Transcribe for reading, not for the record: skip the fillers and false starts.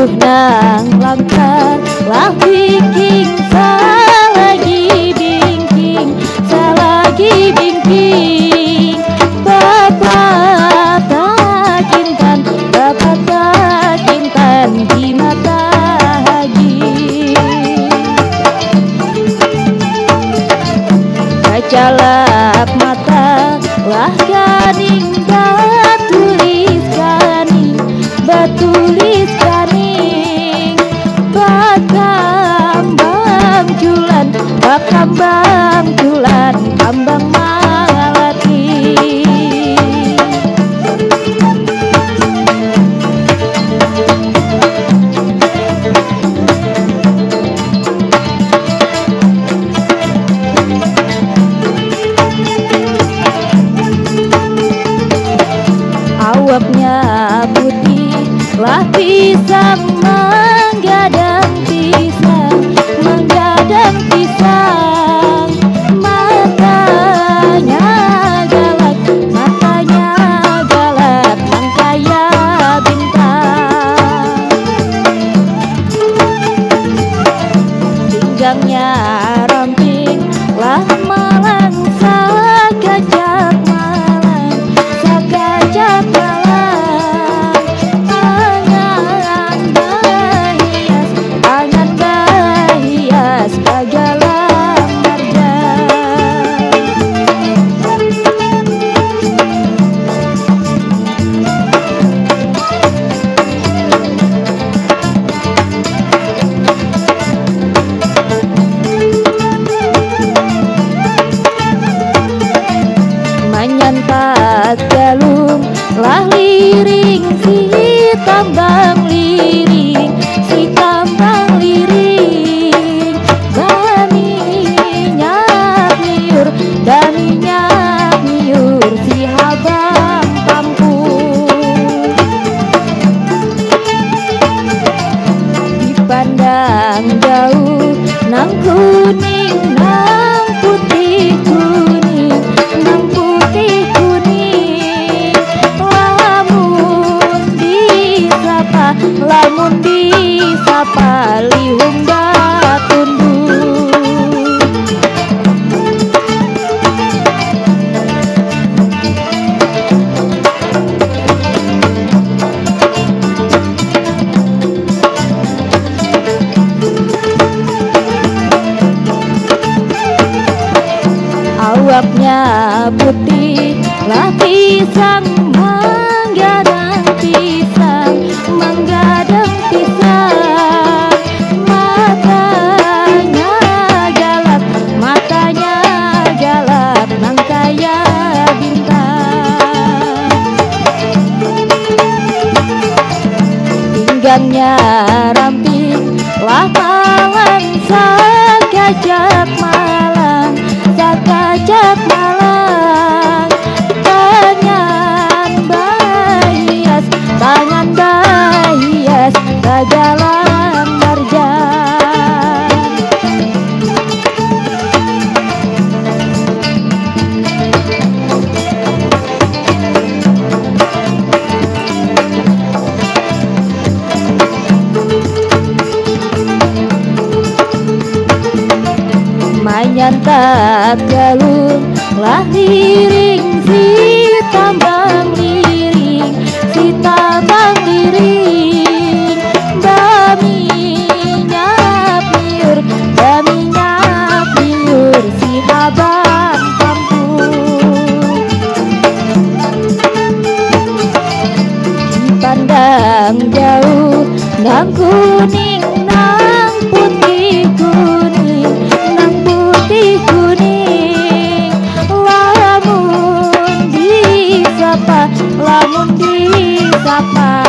Aduh nang langkar lah biking salagi bingking salagi bingking Bapak tak kintan di mata haji Kajalap mata lah ganing batulis ganing bakambang julan kambang malati awaknya putih lah pisang menggadang pisang matanya galak mangkaya bintang pinggangnya ramping lah malang sagajak malang angan bahias kagalang marga manyantat galung lah liring si tambang liring daminya miur si habang kampung dipandang jauh nang kuning nang putih kuning lamun disapa lihum datunduk awaknya putih lah pisang menggadang pisang matanya galap mangkaya bintang pinggangnya ramping lah malang sagajak malang tangan bahias kagalang marjan manyantat galung lah liring si tambang liring daminya miur si habang kampung dipandang jauh nang kuning nang putih kuning lamun disapa